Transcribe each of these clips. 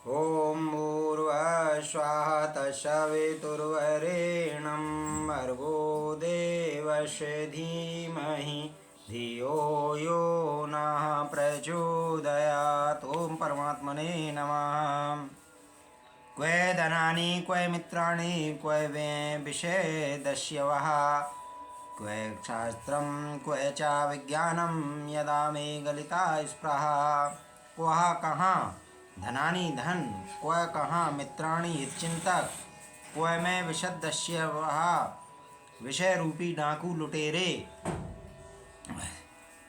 ॐ भूर्भुवस्सुवः तत्सवितुर्वरेण्यं भर्गो देवस्य धीमहि धियो यो नः प्रचोदयात्। ओम परमात्मने नमः। क्वे धनानि क्वे मित्राणि क्वे विषयदस्यवः क्वे शास्त्रं क्वे च विज्ञानं यदा मे गलिता स्पृहा। क्वः कहाँ धनानि धन, क्व कहाँ मित्राणि हितचिंतक, क्व में विशदस्यवः विषय रूपी डाकू लुटेरे,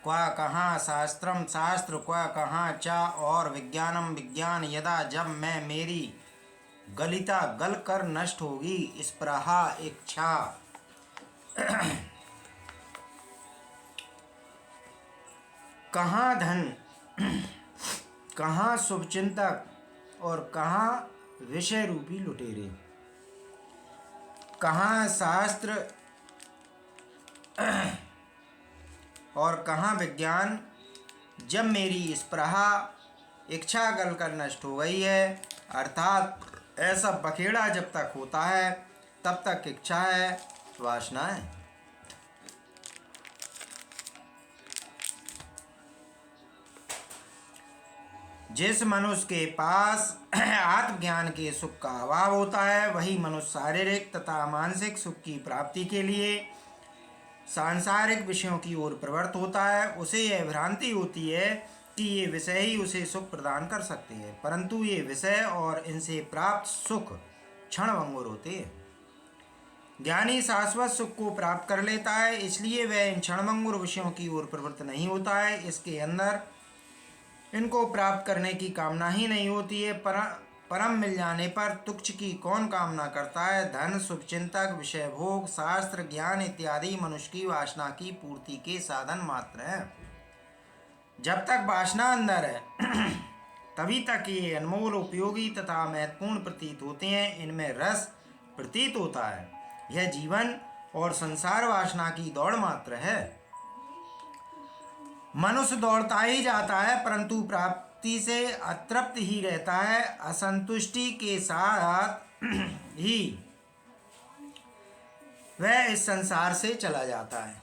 क्व कहाँ शास्त्रम शास्त्र, क्व कहाँ चा और विज्ञानम विज्ञान यदा जब मैं मेरी गलिता गल कर नष्ट होगी स्पृहा इच्छा। कहाँ धन, कहाँ शुभचिंतक और कहाँ विषय रूपी लुटेरे, कहाँ शास्त्र और कहाँ विज्ञान जब मेरी स्पृहा इच्छा गल कर नष्ट हो गई है। अर्थात ऐसा बखेड़ा जब तक होता है तब तक इच्छा है, वासना है। जिस मनुष्य के पास आत्मज्ञान के सुख का अभाव होता है वही मनुष्य शारीरिक तथा मानसिक सुख की प्राप्ति के लिए सांसारिक विषयों की ओर प्रवृत्त होता है। उसे यह भ्रांति होती है कि ये विषय ही उसे सुख प्रदान कर सकते हैं, परंतु ये विषय और इनसे प्राप्त सुख क्षणभंगुर होते हैं। ज्ञानी शाश्वत सुख को प्राप्त कर लेता है, इसलिए वह इन क्षणभंगुर विषयों की ओर प्रवृत्त नहीं होता है। इसके अंदर इनको प्राप्त करने की कामना ही नहीं होती है। परम मिल जाने पर तुच्छ की कौन कामना करता है। धन, शुभचिंतक, विषय भोग, शास्त्र, ज्ञान इत्यादि मनुष्य की वासना की पूर्ति के साधन मात्र हैं। जब तक वासना अंदर है तभी तक ये अनमोल, उपयोगी तथा महत्वपूर्ण प्रतीत होते हैं। इनमें रस प्रतीत होता है। यह जीवन और संसार वासना की दौड़ मात्र है। मनुष्य दौड़ता ही जाता है परंतु प्राप्ति से अतृप्त ही रहता है। असंतुष्टि के साथ ही वह इस संसार से चला जाता है।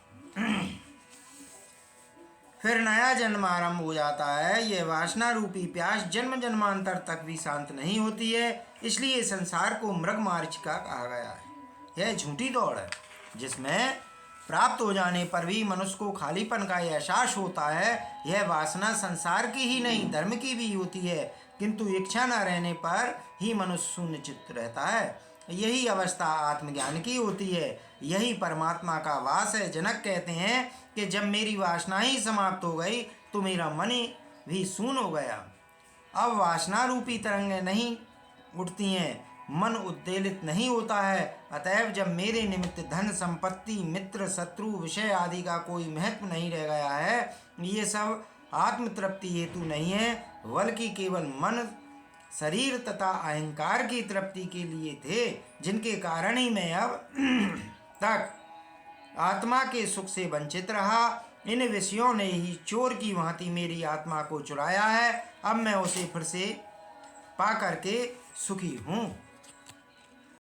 फिर नया जन्म आरंभ हो जाता है। यह वासना रूपी प्यास जन्म जन्मांतर तक भी शांत नहीं होती है, इसलिए संसार को मृग मारीचिका कहा गया है। यह झूठी दौड़ है जिसमें प्राप्त हो जाने पर भी मनुष्य को खालीपन का एहसास होता है। यह वासना संसार की ही नहीं धर्म की भी होती है, किंतु इच्छा न रहने पर ही मनुष्य शून्य चित्त रहता है। यही अवस्था आत्मज्ञान की होती है। यही परमात्मा का वास है। जनक कहते हैं कि जब मेरी वासना ही समाप्त हो गई तो मेरा मन भी शून्य हो गया। अब वासना रूपी तरंगें नहीं उठती हैं, मन उद्वेलित नहीं होता है। अतएव जब मेरे निमित्त धन, संपत्ति, मित्र, शत्रु, विषय आदि का कोई महत्व नहीं रह गया है, ये सब आत्म तृप्ति हेतु नहीं है, बल्कि केवल मन, शरीर तथा अहंकार की तृप्ति के लिए थे, जिनके कारण ही मैं अब तक आत्मा के सुख से वंचित रहा। इन विषयों ने ही चोर की भांति मेरी आत्मा को चुराया है। अब मैं उसे फिर से पा करके सुखी हूँ।